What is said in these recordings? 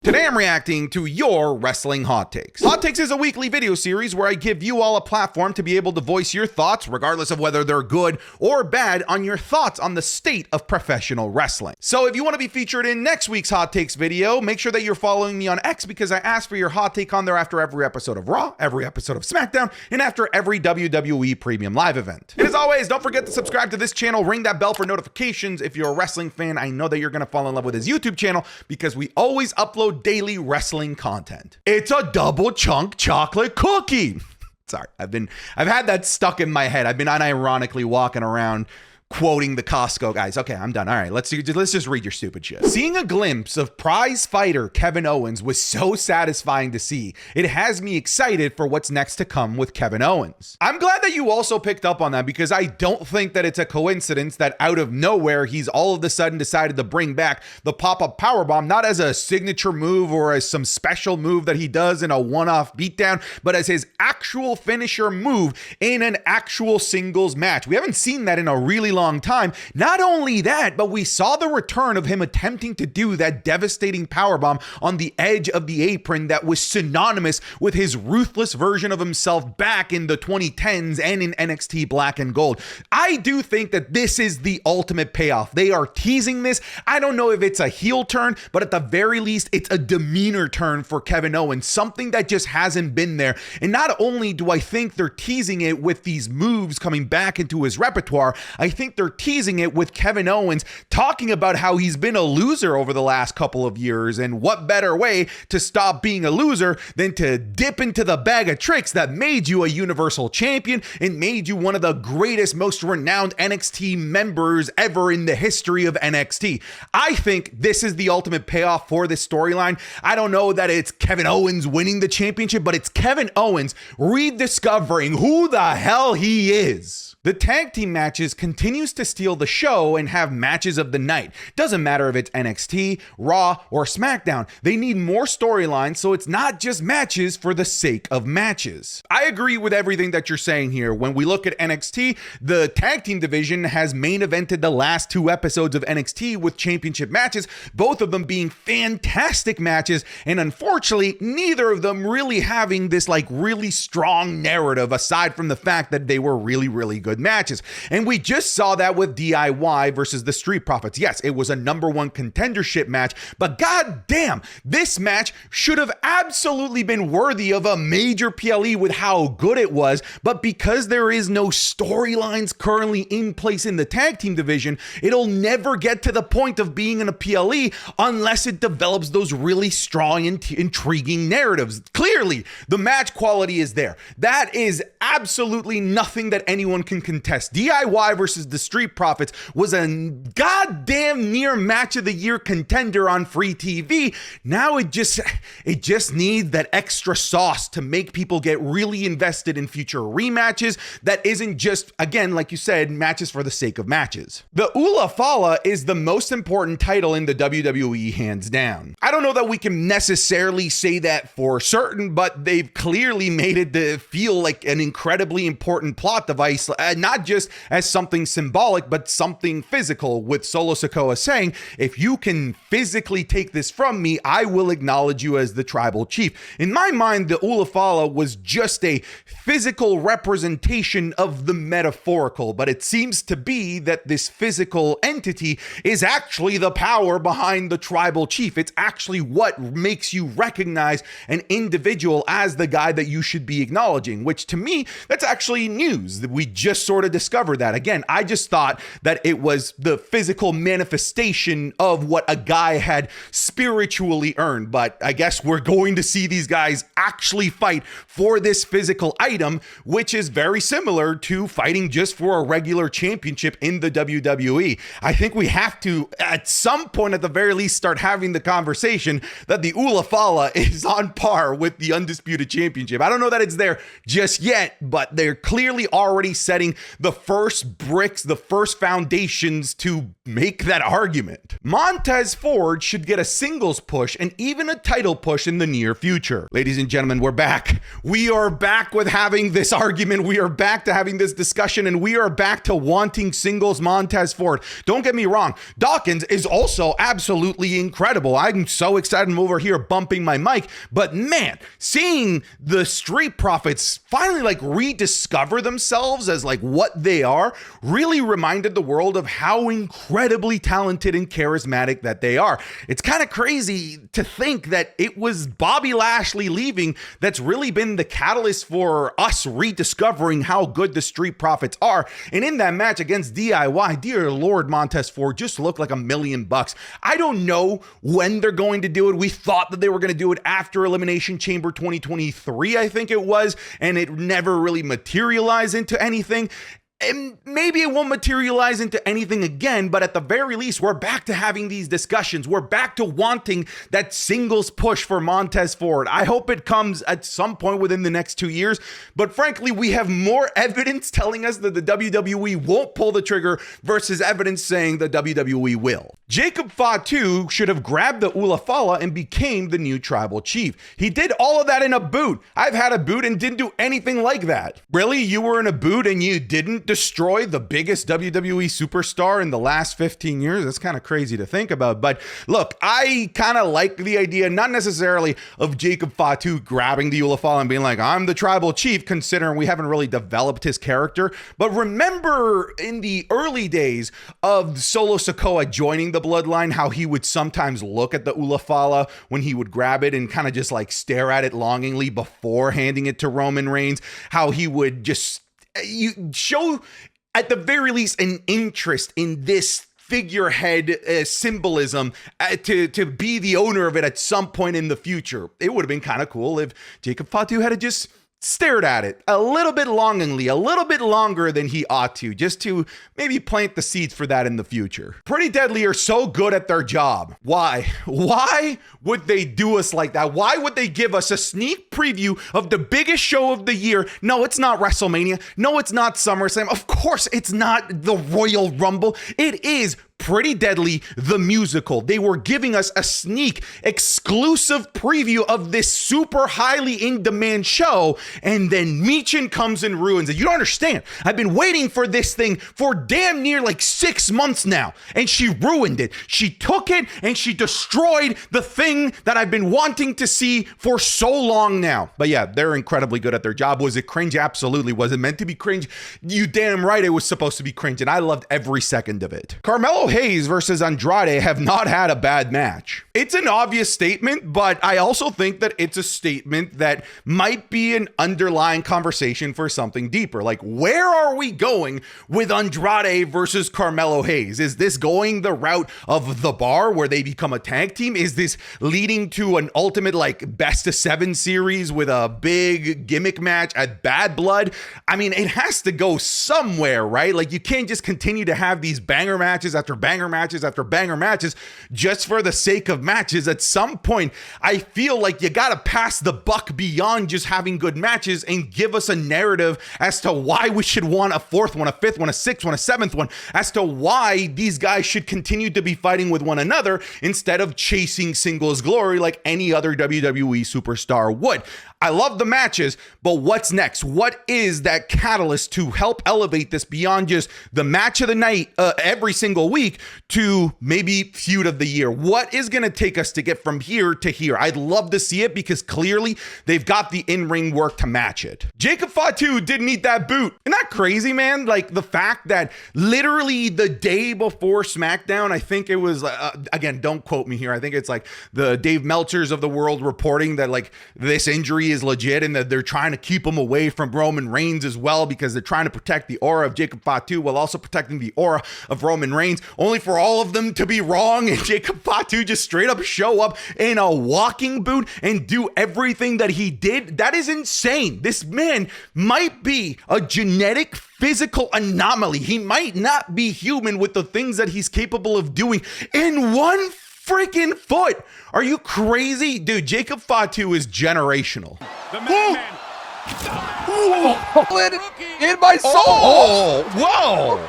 Today I'm reacting to your wrestling hot takes. Hot Takes is a weekly video series where I give you all a platform to be able to voice your thoughts, regardless of whether they're good or bad, on your thoughts on the state of professional wrestling. So if you want to be featured in next week's Hot Takes video, make sure that you're following me on X because I ask for your hot take on there after every episode of Raw, every episode of SmackDown, and after every WWE Premium Live event. And as always, don't forget to subscribe to this channel, ring that bell for notifications. If you're a wrestling fan, I know that you're going to fall in love with his YouTube channel because we always upload daily wrestling content. It's a double chunk chocolate cookie. Sorry, I've had that stuck in my head. I've been unironically walking around quoting the Costco guys. Okay, I'm done. All right, let's just read your stupid shit. Seeing a glimpse of prize fighter Kevin Owens was so satisfying to see. It has me excited for what's next to come with Kevin Owens. I'm glad that you also picked up on that because I don't think that it's a coincidence that out of nowhere, he's all of a sudden decided to bring back the pop-up powerbomb, not as a signature move or as some special move that he does in a one-off beatdown, but as his actual finisher move in an actual singles match. We haven't seen that in a really long time. Not only that, but we saw the return of him attempting to do that devastating powerbomb on the edge of the apron that was synonymous with his ruthless version of himself back in the 2010s and in NXT Black and Gold. I do think that this is the ultimate payoff. They are teasing this. I don't know if it's a heel turn, but at the very least, it's a demeanor turn for Kevin Owens, something that just hasn't been there. And not only do I think they're teasing it with these moves coming back into his repertoire, I think they're teasing it with Kevin Owens talking about how he's been a loser over the last couple of years, and what better way to stop being a loser than to dip into the bag of tricks that made you a Universal Champion and made you one of the greatest, most renowned NXT members ever in the history of NXT. I think this is the ultimate payoff for this storyline. I don't know that it's Kevin Owens winning the championship, but it's Kevin Owens rediscovering who the hell he is. The tag team matches continues to steal the show and have matches of the night. Doesn't matter if it's NXT, Raw, or SmackDown. They need more storylines, so it's not just matches for the sake of matches. I agree with everything that you're saying here. When we look at NXT, the tag team division has main evented the last two episodes of NXT with championship matches, both of them being fantastic matches, and unfortunately, neither of them really having this really strong narrative aside from the fact that they were really good matches. And we just saw that with DIY versus the Street Profits. Yes, it was a #1 contendership match, but goddamn, this match should have absolutely been worthy of a major PLE with how good it was, but because there is no storylines currently in place in the tag team division, it'll never get to the point of being in a PLE unless it develops those really strong and intriguing narratives. Clearly, the match quality is there. That is absolutely nothing that anyone can contest. DIY versus the Street Profits was a goddamn near match of the year contender on free TV. Now it just needs that extra sauce to make people get really invested in future rematches that isn't just, again, like you said, matches for the sake of matches. The Ula Fala is the most important title in the WWE, hands down. I don't know that we can necessarily say that for certain, but they've clearly made it to feel like an incredibly important plot device, not just as something symbolic, but something physical, with Solo Sikoa saying, if you can physically take this from me, I will acknowledge you as the tribal chief. In my mind, the Ula Fala was just a physical representation of the metaphorical, but it seems to be that this physical entity is actually the power behind the tribal chief. It's actually what makes you recognize an individual as the guy that you should be acknowledging, which to me, that's actually news. We just sort of discover that. Again, I just thought that it was the physical manifestation of what a guy had spiritually earned, but I guess we're going to see these guys actually fight for this physical item, which is very similar to fighting just for a regular championship in the WWE. I think we have to, at some point at the very least, start having the conversation that the Ula Fala is on par with the Undisputed Championship. I don't know that it's there just yet, but they're clearly already setting laying the first bricks, the first foundations to make that argument. Montez Ford should get a singles push and even a title push in the near future. Ladies and gentlemen, we're back. We are back with having this argument. We are back to having this discussion, and we are back to wanting singles Montez Ford. Don't get me wrong. Dawkins is also absolutely incredible. I'm so excited. I'm over here bumping my mic, but man, seeing the Street Profits finally like rediscover themselves as like what they are really reminded the world of how incredibly talented and charismatic that they are. It's kind of crazy to think that it was Bobby Lashley leaving that's really been the catalyst for us rediscovering how good the Street Profits are. And in that match against DIY, dear Lord, Montez Ford just looked like $1 million. I don't know when they're going to do it. We thought that they were going to do it after Elimination Chamber 2023, I think it was, and it never really materialized into anything. And maybe it won't materialize into anything again, but at the very least, we're back to having these discussions. We're back to wanting that singles push for Montez Ford. I hope it comes at some point within the next 2 years, but frankly, we have more evidence telling us that the WWE won't pull the trigger versus evidence saying the WWE will. Jacob Fatu should have grabbed the Ula Fala and became the new tribal chief. He did all of that in a boot. I've had a boot and didn't do anything like that. Really? You were in a boot and you didn't destroy the biggest WWE superstar in the last 15 years? That's kind of crazy to think about. But look, I kind of like the idea, not necessarily of Jacob Fatu grabbing the Ula Fala and being like, I'm the tribal chief, considering we haven't really developed his character. But remember in the early days of Solo Sikoa joining the bloodline, how he would sometimes look at the Ula Fala when he would grab it and kind of just like stare at it longingly before handing it to Roman Reigns, how he would just show at the very least an interest in this figurehead symbolism to be the owner of it at some point in the future. It would have been kind of cool if Jacob Fatu had just stared at it a little bit longingly, a little bit longer than he ought to, just to maybe plant the seeds for that in the future. Pretty Deadly are so good at their job. Why? Why would they do us like that? Why would they give us a sneak preview of the biggest show of the year? No, it's not WrestleMania. No, it's not SummerSlam. Of course, it's not the Royal Rumble. It is Pretty Deadly, the musical. They were giving us a sneak exclusive preview of this super highly in-demand show, and then Michin comes and ruins it. You don't understand. I've been waiting for this thing for damn near like 6 months now, and she ruined it. She took it and she destroyed the thing that I've been wanting to see for so long now. But yeah, they're incredibly good at their job. Was it cringe? Absolutely. Was it meant to be cringe? You damn right it was supposed to be cringe, and I loved every second of it. Carmelo Hayes versus Andrade have not had a bad match. It's an obvious statement, but I also think that it's a statement that might be an underlying conversation for something deeper. Like, where are we going with Andrade versus Carmelo Hayes? Is this going the route of the Bar where they become a tag team? Is this leading to an ultimate like best of 7 series with a big gimmick match at Bad Blood? I mean, it has to go somewhere, right? Like, you can't just continue to have these banger matches after banger matches after banger matches just for the sake of matches. At some point, I feel like you gotta pass the buck beyond just having good matches and give us a narrative as to why we should want a 4th one, a 5th one, a 6th one, a 7th one, as to why these guys should continue to be fighting with one another instead of chasing singles glory like any other WWE superstar would. I love the matches, but what's next? What is that catalyst to help elevate this beyond just the match of the night every single week to maybe feud of the year? What is going to take us to get from here to here? I'd love to see it because clearly they've got the in-ring work to match it. Jacob Fatu didn't need that boot. Isn't that crazy, man? Like the fact that literally the day before SmackDown, I think it was, again, don't quote me here. I think it's like the Dave Meltzers of the world reporting that like this injury is legit and that they're trying to keep him away from Roman Reigns as well because they're trying to protect the aura of Jacob Fatu while also protecting the aura of Roman Reigns, only for all of them to be wrong and Jacob Fatu just straight up show up in a walking boot and do everything that he did. That is insane. This man might be a genetic physical anomaly. He might not be human with the things that he's capable of doing in one freaking foot. Are you crazy? Dude, Jacob Fatu is generational. The madman. In my soul. Whoa.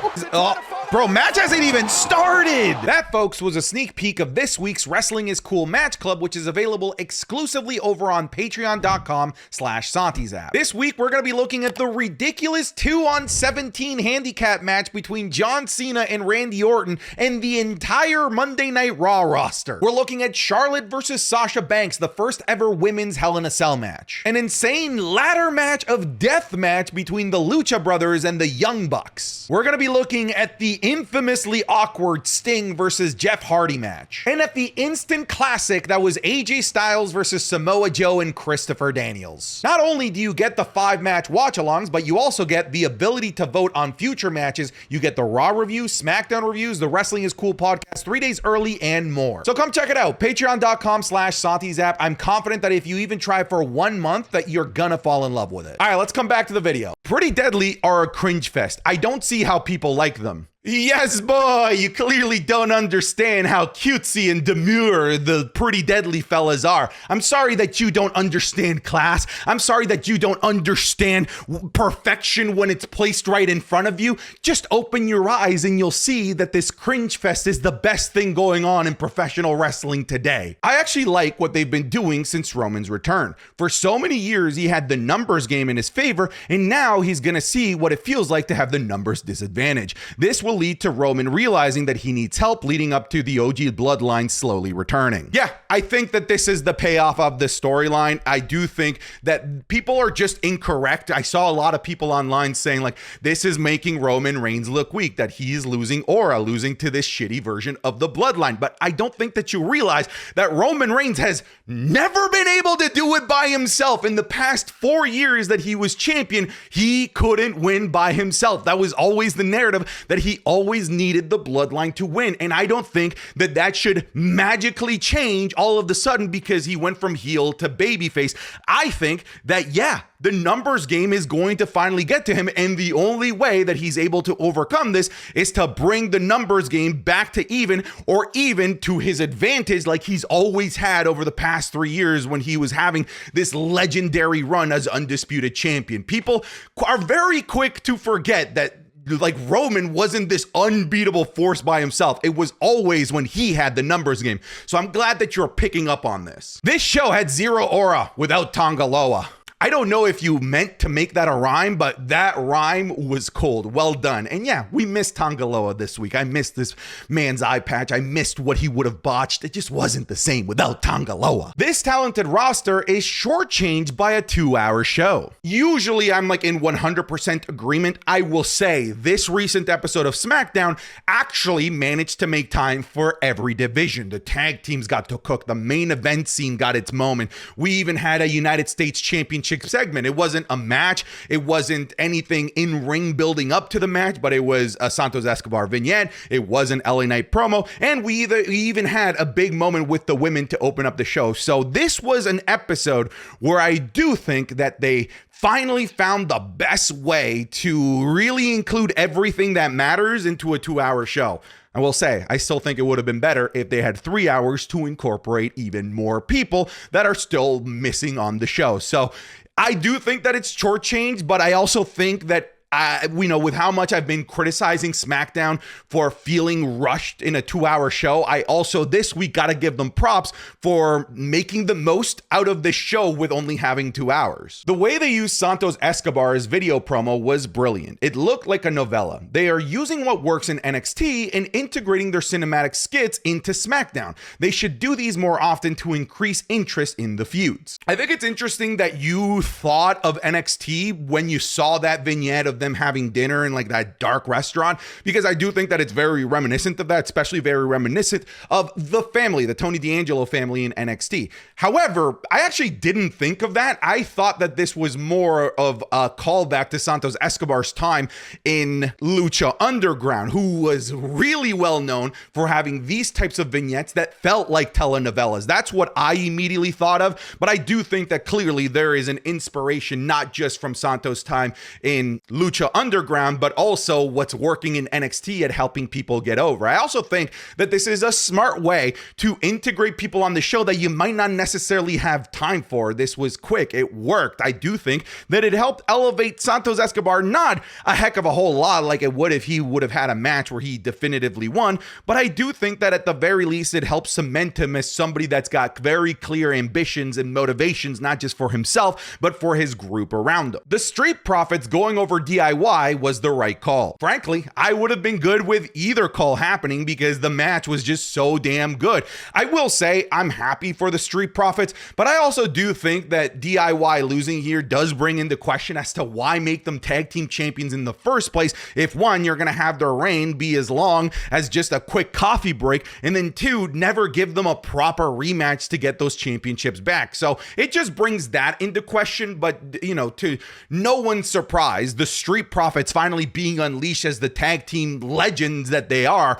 Bro, match hasn't even started. That, folks, was a sneak peek of this week's Wrestling is Cool Match Club, which is available exclusively over on patreon.com/SantiZap. This week, we're going to be looking at the ridiculous 2-on-17 handicap match between John Cena and Randy Orton and the entire Monday Night Raw roster. We're looking at Charlotte versus Sasha Banks, the first ever women's Hell in a Cell match. An insane ladder match of death match between the Lucha Brothers and the Young Bucks. We're going to be looking at the infamously awkward Sting versus Jeff Hardy match. And at the instant classic that was AJ Styles versus Samoa Joe and Christopher Daniels. Not only do you get the 5-match watch-alongs, but you also get the ability to vote on future matches. You get the Raw reviews, SmackDown reviews, the Wrestling is Cool podcast 3 days early, and more. So come check it out. Patreon.com/SantiZap. I'm confident that if you even try for 1 month, that you're gonna fall in love with it. All right, let's come back to the video. Pretty Deadly are a cringe fest. I don't see how people like them. Yes, boy, you clearly don't understand how cutesy and demure the Pretty Deadly fellas are. I'm sorry that you don't understand class. I'm sorry that you don't understand perfection when it's placed right in front of you. Just open your eyes and you'll see that this cringe fest is the best thing going on in professional wrestling today. I actually like what they've been doing since Roman's return. For so many years, he had the numbers game in his favor, and now he's gonna see what it feels like to have the numbers disadvantage. This will lead to Roman realizing that he needs help, leading up to the OG bloodline slowly returning. Yeah, I think that this is the payoff of the storyline. I do think that people are just incorrect. I saw a lot of people online saying like, this is making Roman Reigns look weak, that he is losing aura, losing to this shitty version of the bloodline. But I don't think that you realize that Roman Reigns has never been able to do it by himself. In the past 4 years that he was champion, he couldn't win by himself. That was always the narrative, that he always needed the bloodline to win. And I don't think that that should magically change all of a sudden because he went from heel to babyface. I think that, yeah, the numbers game is going to finally get to him. And the only way that he's able to overcome this is to bring the numbers game back to even, or even to his advantage, like he's always had over the past 3 years when he was having this legendary run as undisputed champion. People are very quick to forget that like Roman wasn't this unbeatable force by himself. It was always when he had the numbers game. So I'm glad that you're picking up on this. This show had zero aura without Tanga Loa. I don't know if you meant to make that a rhyme, but that rhyme was cold. Well done. And yeah, we missed Tanga Loa this week. I missed this man's eye patch. I missed what he would have botched. It just wasn't the same without Tanga Loa. This talented roster is shortchanged by a 2-hour show. Usually I'm like in 100% agreement. I will say this recent episode of SmackDown actually managed to make time for every division. The tag teams got to cook. The main event scene got its moment. We even had a United States Championship segment. It wasn't a match. It wasn't anything in ring building up to the match, but it was a Santos Escobar vignette. It was an LA Knight promo. And we even had a big moment with the women to open up the show. So this was an episode where I do think that they finally found the best way to really include everything that matters into a 2-hour show. I will say, I still think it would have been better if they had 3 hours to incorporate even more people that are still missing on the show. So I do think that it's shortchanged, but I also think that with how much I've been criticizing SmackDown for feeling rushed in a 2-hour show, I also this week got to give them props for making the most out of this show with only having 2 hours. The way they used Santos Escobar's video promo was brilliant. It looked like a novella. They are using what works in NXT and integrating their cinematic skits into SmackDown. They should do these more often to increase interest in the feuds. I think it's interesting that you thought of NXT when you saw that vignette of them having dinner in like that dark restaurant, because I do think that it's very reminiscent of that, especially very reminiscent of the family, the Tony D'Angelo family in NXT. However, I actually didn't think of that. I thought that this was more of a callback to Santos Escobar's time in Lucha Underground, who was really well known for having these types of vignettes that felt like telenovelas. That's what I immediately thought of, but I do think that clearly there is an inspiration not just from Santos' time in Lucha Lucha Underground, but also what's working in NXT at helping people get over. I also think that this is a smart way to integrate people on the show that you might not necessarily have time for. This was quick. It worked. I do think that it helped elevate Santos Escobar, not a heck of a whole lot like it would if he would have had a match where he definitively won, but I do think that at the very least it helps cement him as somebody that's got very clear ambitions and motivations, not just for himself, but for his group around him. The Street Profits going over DIY was the right call. Frankly, I would have been good with either call happening because the match was just so damn good. I will say I'm happy for the Street Profits, but I also do think that DIY losing here does bring into question as to why make them tag team champions in the first place if one, you're going to have their reign be as long as just a quick coffee break, and then two, never give them a proper rematch to get those championships back. So it just brings that into question, but you know, to no one's surprise, the Street Profits finally being unleashed as the tag team legends that they are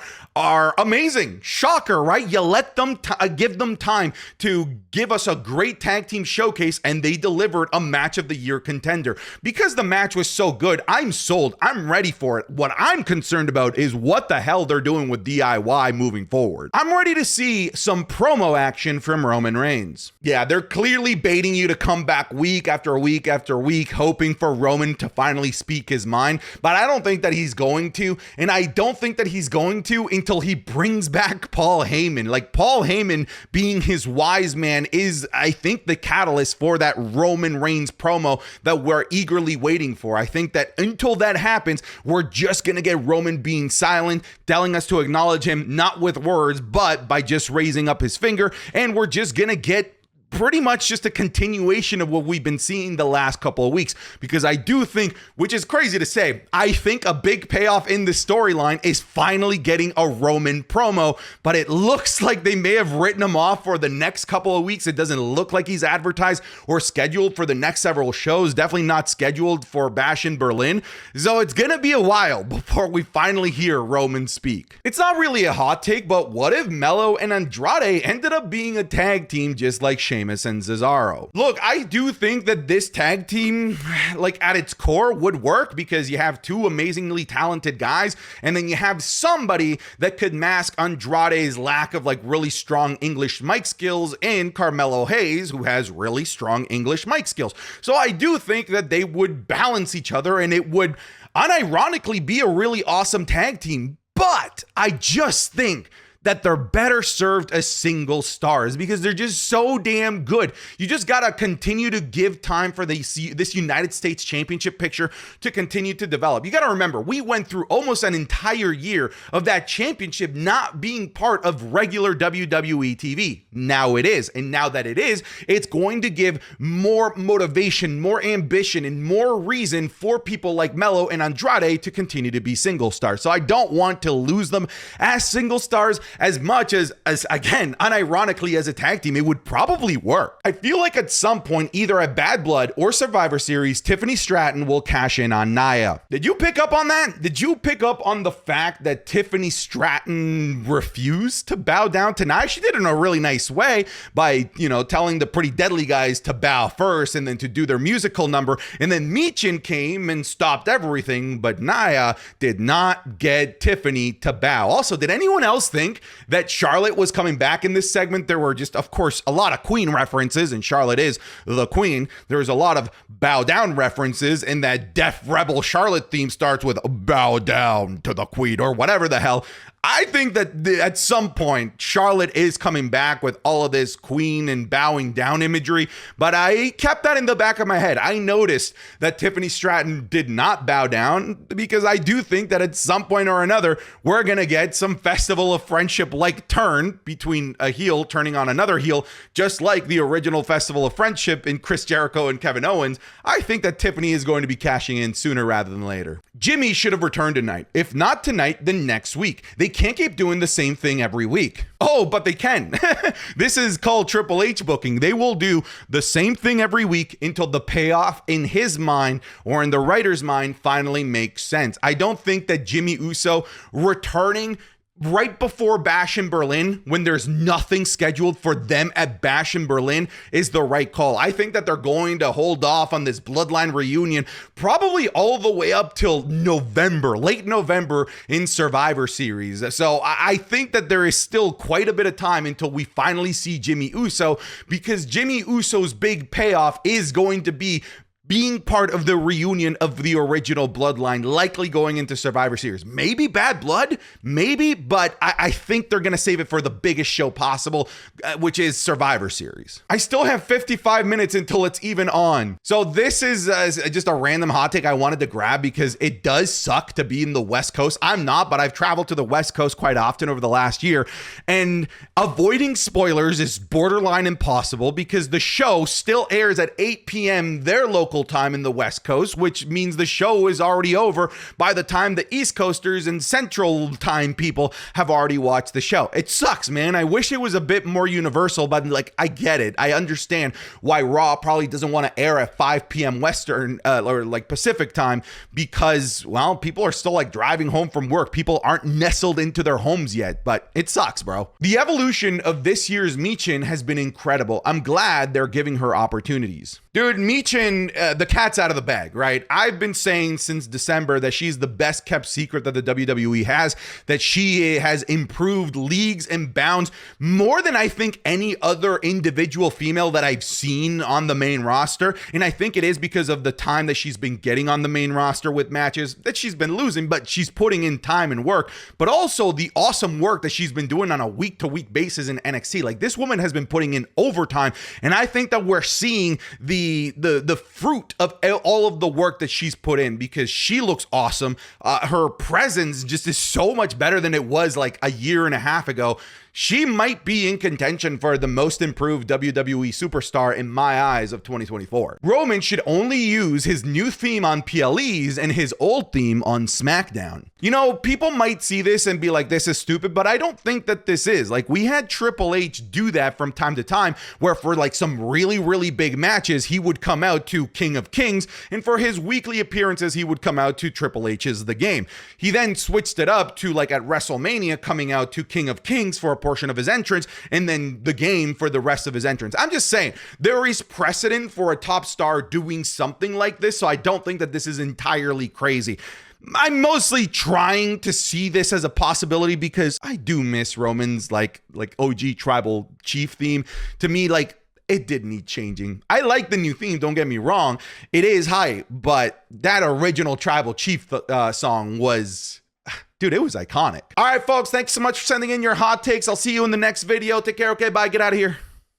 amazing. Shocker, right? You let them give them time to give us a great tag team showcase, and they delivered a match of the year contender. Because the match was so good, I'm sold. I'm ready for it. What I'm concerned about is what the hell they're doing with DIY moving forward. I'm ready to see some promo action from Roman Reigns. Yeah, they're clearly baiting you to come back week after week after week, hoping for Roman to finally speak his mind, but I don't think that he's going to, and I don't think that he's going to until he brings back Paul Heyman. Like, Paul Heyman being his wise man is, I think, the catalyst for that Roman Reigns promo that we're eagerly waiting for. I think that until that happens, we're just going to get Roman being silent, telling us to acknowledge him, not with words, but by just raising up his finger, and we're just going to get pretty much just a continuation of what we've been seeing the last couple of weeks, because I do think, which is crazy to say, I think a big payoff in the storyline is finally getting a Roman promo, but it looks like they may have written him off for the next couple of weeks. It doesn't look like he's advertised or scheduled for the next several shows, definitely not scheduled for Bash in Berlin, so it's gonna be a while before we finally hear Roman speak. It's not really a hot take, but what if Melo and Andrade ended up being a tag team just like Sheamus and Cesaro? Look, I do think that this tag team, like at its core, would work because you have two amazingly talented guys, and then you have somebody that could mask Andrade's lack of like really strong English mic skills in Carmelo Hayes, who has really strong English mic skills. So I do think that they would balance each other, and it would unironically be a really awesome tag team. But I just think that they're better served as single stars because they're just so damn good. You just gotta continue to give time for this United States Championship picture to continue to develop. You gotta remember, we went through almost an entire year of that championship not being part of regular WWE TV. Now it is, and now that it is, it's going to give more motivation, more ambition, and more reason for people like Melo and Andrade to continue to be single stars. So I don't want to lose them as single stars as much as again, unironically as a tag team, it would probably work. I feel like at some point, either at Bad Blood or Survivor Series, Tiffany Stratton will cash in on Nia. Did you pick up on that? Did you pick up on the fact that Tiffany Stratton refused to bow down to Nia? She did it in a really nice way by, you know, telling the Pretty Deadly guys to bow first and then to do their musical number. And then Michin came and stopped everything, but Nia did not get Tiffany to bow. Also, did anyone else think that Charlotte was coming back in this segment? There were just, of course, a lot of Queen references, and Charlotte is the Queen. There's a lot of bow down references, and that Def Rebel Charlotte theme starts with bow down to the Queen or whatever the hell. I think that at some point, Charlotte is coming back with all of this Queen and bowing down imagery, but I kept that in the back of my head. I noticed that Tiffany Stratton did not bow down because I do think that at some point or another, we're going to get some Festival of Friendship-like turn between a heel turning on another heel, just like the original Festival of Friendship in Chris Jericho and Kevin Owens. I think that Tiffany is going to be cashing in sooner rather than later. Jimmy should have returned tonight. If not tonight, then next week. They can't keep doing the same thing every week. Oh, but they can. This is called Triple H booking. They will do the same thing every week until the payoff in his mind or in the writer's mind finally makes sense. I don't think that Jimmy Uso returning right before Bash in Berlin, when there's nothing scheduled for them at Bash in Berlin, is the right call. I think that they're going to hold off on this Bloodline reunion probably all the way up till November, late November in Survivor Series. So I think that there is still quite a bit of time until we finally see Jimmy Uso, because Jimmy Uso's big payoff is going to be being part of the reunion of the original Bloodline, likely going into Survivor Series. Maybe Bad Blood, maybe, but I think they're going to save it for the biggest show possible, which is Survivor Series. I still have 55 minutes until it's even on. So this is just a random hot take I wanted to grab because it does suck to be in the West Coast. I'm not, but I've traveled to the West Coast quite often over the last year, and avoiding spoilers is borderline impossible because the show still airs at 8 p.m. their local time in the West Coast, which means the show is already over by the time the East Coasters and Central Time people have already watched the show. It sucks, man. I wish it was a bit more universal, but like, I get it. I understand why Raw probably doesn't want to air at 5 p.m. Western or like Pacific time because, well, people are still like driving home from work. People aren't nestled into their homes yet, but it sucks, bro. The evolution of this year's Michin has been incredible. I'm glad they're giving her opportunities. Dude, Michin, the cat's out of the bag, right? I've been saying since December that she's the best kept secret that the WWE has, that she has improved leagues and bounds more than I think any other individual female that I've seen on the main roster. And I think it is because of the time that she's been getting on the main roster with matches that she's been losing, but she's putting in time and work, but also the awesome work that she's been doing on a week-to-week basis in NXT. Like, this woman has been putting in overtime, and I think that we're seeing the fruit of all of the work that she's put in because she looks awesome. Her presence just is so much better than it was like a year and a half ago. She might be in contention for the most improved WWE superstar in my eyes of 2024. Roman should only use his new theme on PLEs and his old theme on SmackDown. You know, people might see this and be like, this is stupid, but I don't think that this is. Like, we had Triple H do that from time to time, where for like some really, really big matches, he would come out to King of Kings, and for his weekly appearances, he would come out to Triple H's The Game. He then switched it up to, like, at WrestleMania, coming out to King of Kings for a portion of his entrance, and then The Game for the rest of his entrance. I'm just saying, there is precedent for a top star doing something like this, so I don't think that this is entirely crazy. I'm mostly trying to see this as a possibility because I do miss Roman's like OG tribal chief theme. To me, like, it did need changing. I like the new theme, don't get me wrong. It is hype, but that original tribal chief song was... Dude, it was iconic. All right, folks, thanks so much for sending in your hot takes. I'll see you in the next video. Take care, okay? Bye, get out of here.